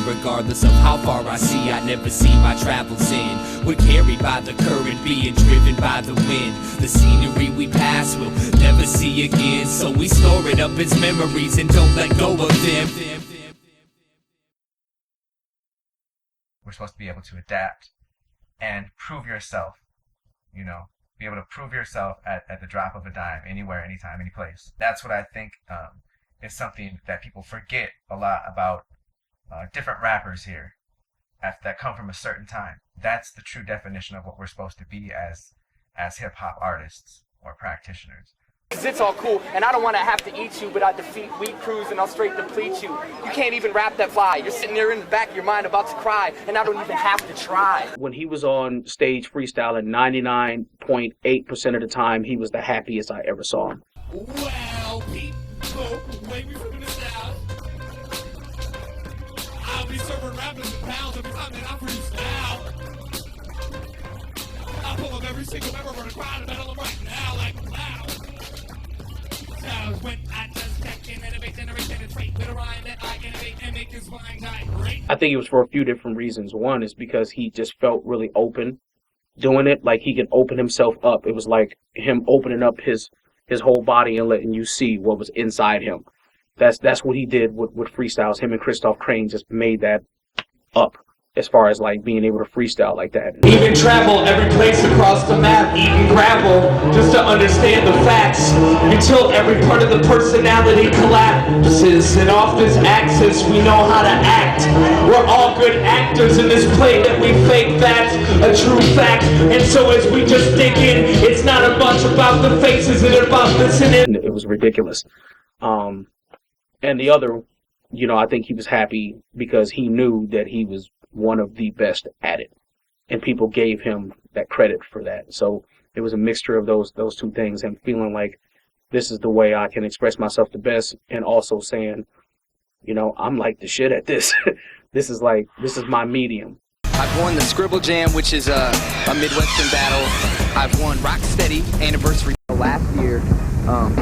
regardless of how far I see. I never see my travels in. We're carried by the current, being driven by the wind. The scenery we pass will never see again, so we store it up as memories and don't let go of them. We're supposed to be able to adapt and prove yourself, you know, be able to prove yourself at the drop of a dime, anywhere, anytime, any place. That's what I think is something that people forget a lot about different rappers here that come from a certain time. That's the true definition of what we're supposed to be as hip-hop artists or practitioners. Cause it's all cool, and I don't want to have to eat you, but I defeat weak crews and I'll straight deplete you. You can't even rap that fly. You're sitting there in the back of your mind about to cry, and I don't even have to try. When he was on stage freestyling, 99.8% of the time, he was the happiest I ever saw him. Well, people, wake me from the south. I'll be serving rappers and pounds every time that I freestyle. I pull up every single member of the crowd and battle them right now like loud. When I just check in, innovate, generate, penetrate with a rhyme that I innovate and make his mind gyrate. I think it was for a few different reasons. One is because he just felt really open doing it, like he can open himself up. It was like him opening up his whole body and letting you see what was inside him. That's what he did with freestyles. Him and Christoph Crane just made that up as far as like being able to freestyle like that. Even travel every place across the map, even grapple, just to understand the facts, until every part of the personality collapses, and off this axis we know how to act. We're all good actors in this play that we fake, that's a true fact. And so as we just dig in, it's not a bunch about the faces, it's about listening. It was ridiculous. And the other, you know, I think he was happy because he knew that he was one of the best at it, and people gave him that credit for that. So it was a mixture of those two things, and feeling like this is the way I can express myself the best, and also saying, you know, I'm like the shit at this. This is my medium. I've won the Scribble Jam, which is a Midwestern battle. I've won Rocksteady Anniversary last year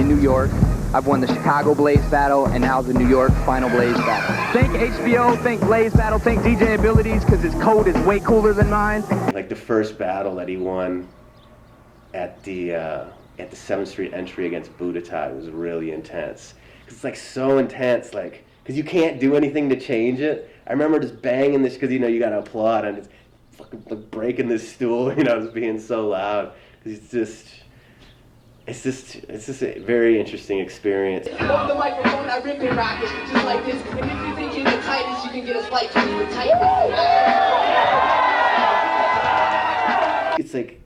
in New York. I've won the Chicago Blaze Battle, and now the New York Final Blaze Battle. Thank HBO, thank Blaze Battle, thank DJ Abilities, because his code is way cooler than mine. Like the first battle that he won at the 7th Street entry against Budotai was really intense. Cause it's like so intense, like, cause you can't do anything to change it. I remember just banging this, cause you know you gotta applaud, and it's fucking like breaking this stool, you know, just being so loud. Cause it's just a very interesting experience. Hold the microphone, I rip and rock it, just like this. And if you think you're the tightest, you can get a flight to the tightest. It's like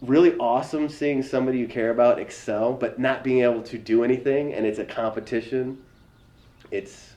really awesome seeing somebody you care about excel, but not being able to do anything, and it's a competition. It's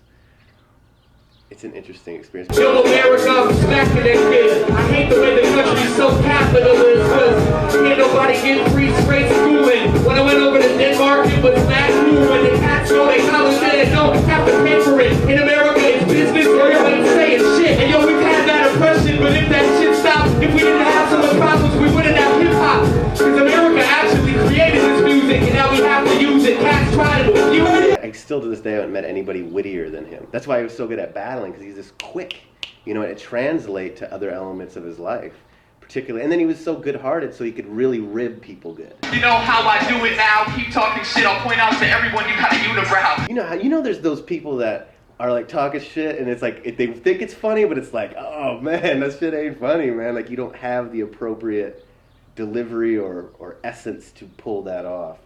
an interesting experience. Yo, America, I'm smacking that kid. I hate the way the country's so capitalist, cause can't nobody get free straight schooling. When I went over to Denmark, it was mass school, and the cats know they college and don't have to pay for it. In America, it's business, or you ain't saying shit. And yo, we've had that oppression, but if that shit stopped, if we didn't have some of the problems, we wouldn't have hip-hop. Cause America actually created this music, and now we have to use it. Cats tried it. You heard it? I still to this day haven't met anybody wittier than him. That's why he was so good at battling, because he's just quick, you know, and it translates to other elements of his life, particularly. And then he was so good-hearted, so he could really rib people good. You know how I do it now? Keep talking shit. I'll point out to everyone you got a unibrow. You know there's those people that are like talking shit, and it's like they think it's funny, but it's like, oh man, that shit ain't funny, man. Like you don't have the appropriate delivery or essence to pull that off.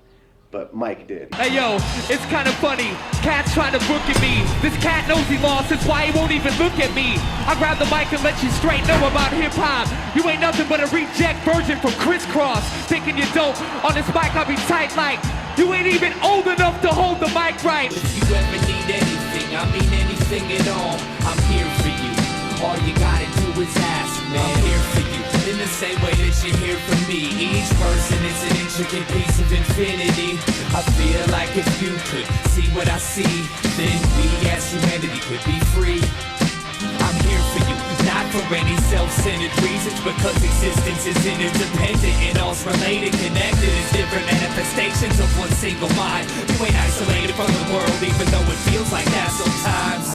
But Mike did. Hey yo, it's kind of funny. Cat's trying to book at me. This cat knows he lost, that's why he won't even look at me. I grab the mic and let you straight know about hip-hop. You ain't nothing but a reject virgin from Crisscross. Thinking you dope, on this mic I'll be tight like you ain't even old enough to hold the mic right. If you ever need anything, I mean anything at all, I'm here for you. All you gotta do is ask, man. I'm here for you. In the same way that you hear from me, each person is an intricate piece of infinity. I feel like if you could see what I see, then we as humanity could be free. I'm here for you, not for any self-centered reasons, because existence is interdependent and all's related, connected as different manifestations of one single mind. You ain't isolated from the world, even though it feels like that sometimes.